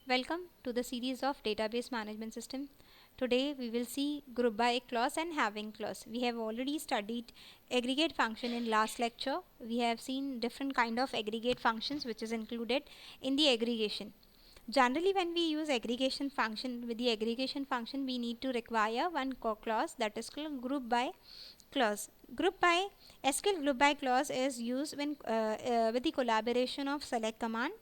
Welcome to the series of database management system. Today we will see group by clause and having clause. We have already studied aggregate function in last lecture. We have seen different kind of aggregate functions which is included in the aggregation. Generally when we use aggregation function, with the aggregation function we need to require one clause, that is called group by clause. Group by SQL group by clause is used when with the collaboration of select command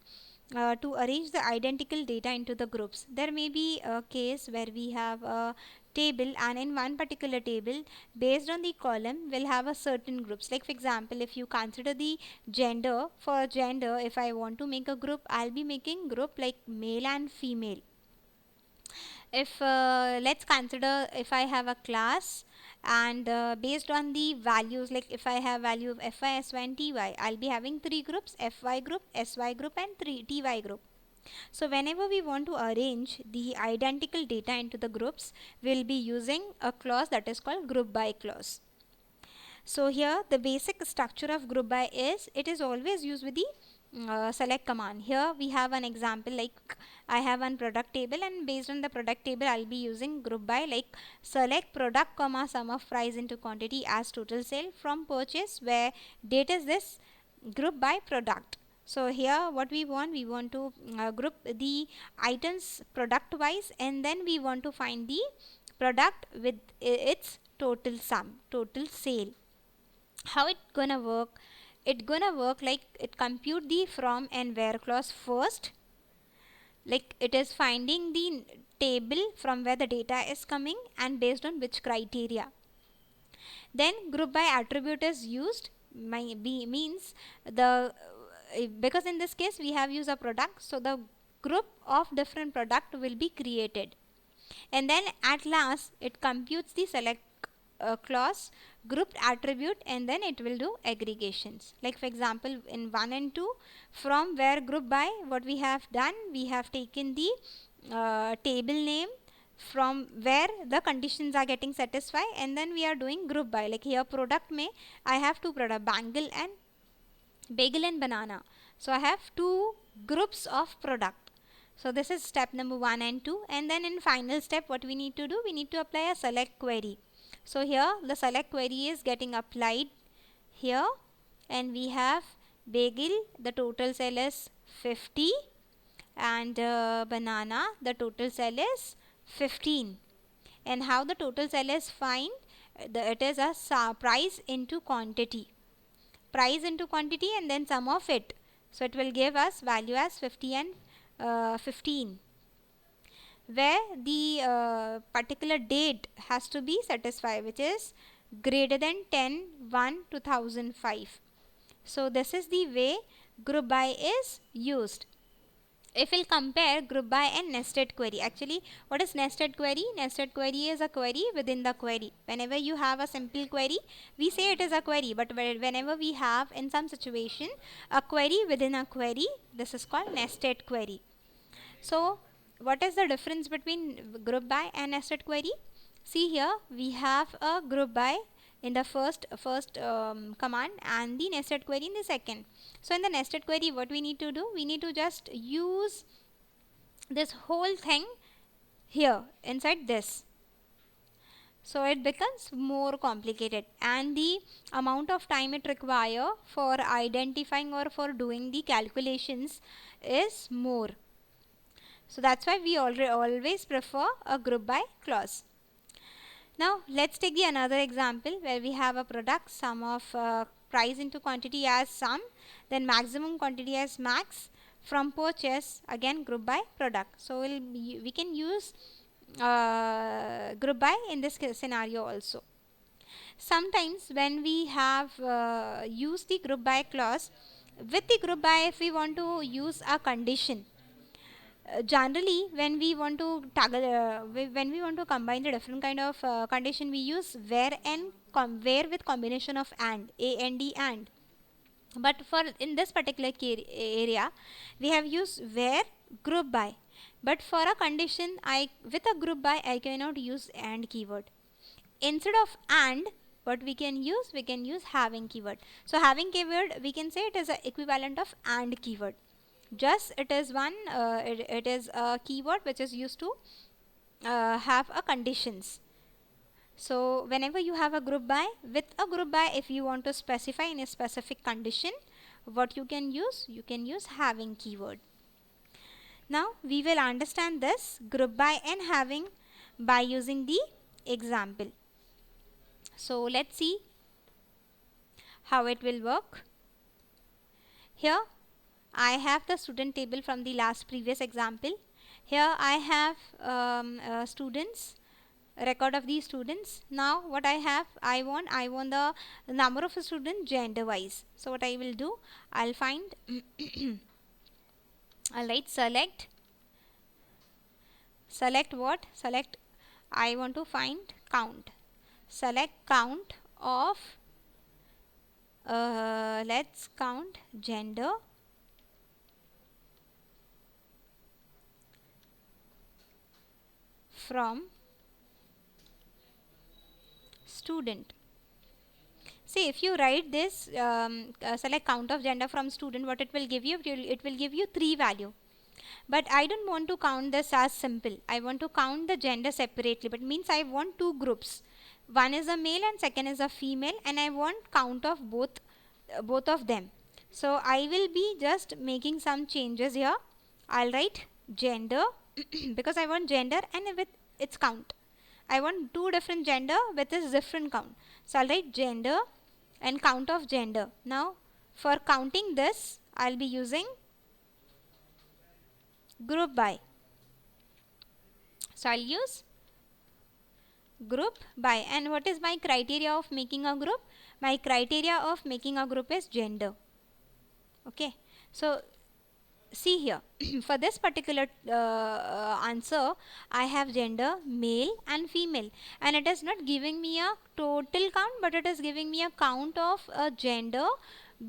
to arrange the identical data into the groups. There may be a case where we have a table, and in one particular table, based on the column, we'll have a certain groups. Like for example, if you consider the gender, for gender, if I want to make a group, I'll be making group like male and female. If let's consider if I have a class, and based on the values, like if I have value of fy, sy and ty, I'll be having three groups: fy group, sy group and ty group. So whenever we want to arrange the identical data into the groups, we'll be using a clause that is called group by clause. So here the basic structure of group by is, it is always used with the select command. Here we have an example, like I have one product table, and based on the product table I'll be using group by, like select product comma sum of price into quantity as total sale from purchase, where date is this, group by product. So here what we want to group the items product wise, and then we want to find the product with its total sum, total sale. How it gonna work? It gonna work like it compute the from and where clause first, like it is finding the table from where the data is coming and based on which criteria. Then group by attribute is used, means the because in this case we have used a product, so the group of different product will be created, and then at last it computes the select clause grouped attribute, and then it will do aggregations. Like for example, in 1 and 2, from where group by, what we have done, we have taken the table name from where the conditions are getting satisfied, and then we are doing group by. Like here product may, I have two product, bagel and banana, so I have two groups of product. So this is step number 1 and 2, and then in final step what we need to do, we need to apply a select query. So here the select query is getting applied here, and we have bagel, the total sale is 50, and banana, the total sale is 15. And how the total sale is find? It is a price into quantity, and then sum of it. So it will give us value as 50 and 15, where the particular date has to be satisfied, which is greater than 10 1 2005. So this is the way group by is used. If we'll compare group by and nested query, actually what is nested query? Nested query is a query within the query. Whenever you have a simple query, we say it is a query, but whenever we have in some situation a query within a query, this is called nested query. So what is the difference between group by and nested query? See here we have a group by in the first command, and the nested query in the second. So in the nested query, what we need to do, we need to just use this whole thing here inside this. So it becomes more complicated, and the amount of time it require for identifying or for doing the calculations is more. So that's why we always prefer a group by clause. Now let's take the another example where we have a product, sum of price into quantity as sum, then maximum quantity as max, from purchase, again group by product. So we can use group by in this scenario also. Sometimes when we have used the group by clause, with the group by, if we want to use a condition, generally when we want to when we want to combine the different kind of condition, we use where and where with combination of and. But for in this particular area we have used where group by, but for a condition, I with a group by I cannot use and keyword. Instead of and, what we can use having keyword. So having keyword, we can say it is a equivalent of and keyword. Just it is it is a keyword which is used to have a conditions. So whenever you have a group by, with a group by, if you want to specify in a specific condition, what you can use having keyword. Now we will understand this group by and having by using the example. So let's see how it will work. Here I have the student table from the last previous example. Here I have students, record of these students. Now what I have, I want the number of students gender wise. So what I will do, I'll find I'll write select what, select, I want to find count, select count of let's count gender from student. See, if you write this select count of gender from student, what it will give you, it will give you 3 value. But I don't want to count this as simple. I want to count the gender separately, but means I want 2 groups. One is a male and second is a female, and I want count of both of them. So I will be just making some changes here. I'll write gender because I want gender and with its count. I want 2 different gender with its different count. So I'll write gender and count of gender. Now for counting this, I'll be using group by. So I'll use group by. And what is my criteria of making a group? My criteria of making a group is gender. Okay. So see here, for this particular answer, I have gender male and female, and it is not giving me a total count, but it is giving me a count of a gender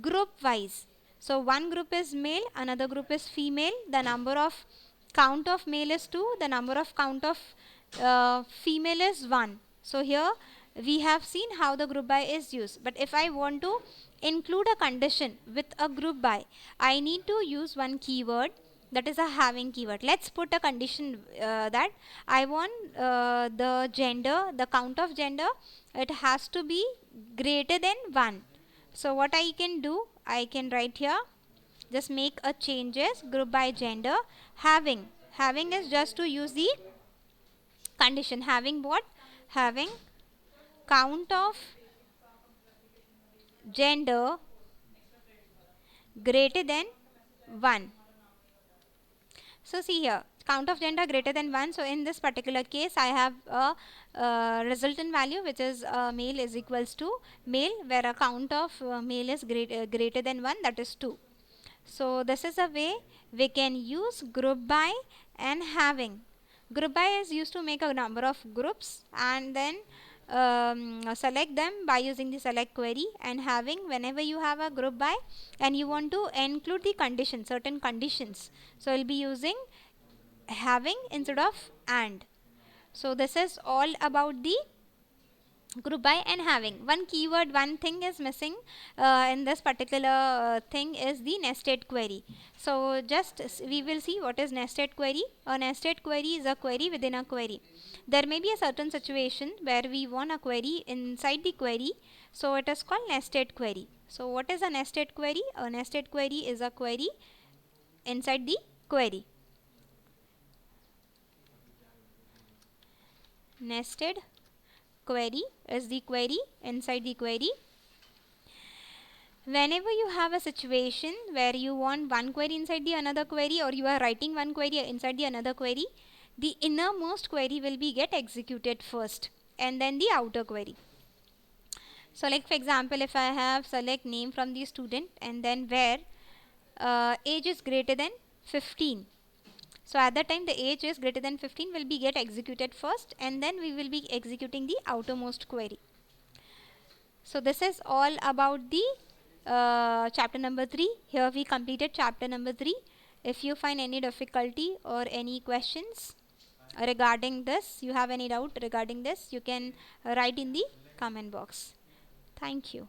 group wise. So one group is male, another group is female. The number of count of male is 2, the number of count of female is 1. So here we have seen how the group by is used. But if I want to include a condition with a group by, I need to use one keyword, that is a having keyword. Let's put a condition that I want the gender, the count of gender, it has to be greater than 1. So what I can do, I can write here, just make a changes, group by gender, having is just to use the condition, having what, having count of gender greater than 1. So see here, count of gender greater than 1. So in this particular case, I have a resultant value which is male is equals to male, where a count of male is greater than 1, that is 2. So this is a way we can use group by and having. Group by is used to make a number of groups and then select them by using the select query, and having, whenever you have a group by and you want to include the condition, certain conditions, so we'll be using having instead of and. So this is all about the group by and having. One keyword, one thing is missing in this particular thing is the nested query. So just we will see what is nested query. A nested query is a query within a query. There may be a certain situation where we want a query inside the query, so it is called nested query. So what is a nested query? A nested query is a query inside the query. Nested query is the query inside the query. Whenever you have a situation where you want one query inside the another query, or you are writing one query inside the another query, the innermost query will be get executed first and then the outer query. So like for example, if I have select name from the student and then where age is greater than 15. So at that time the age is greater than 15 will be get executed first, and then we will be executing the outermost query. So this is all about the chapter number 3. Here we completed chapter number 3. If you find any difficulty or any questions regarding this, you have any doubt regarding this, you can write in the comment box. Thank you.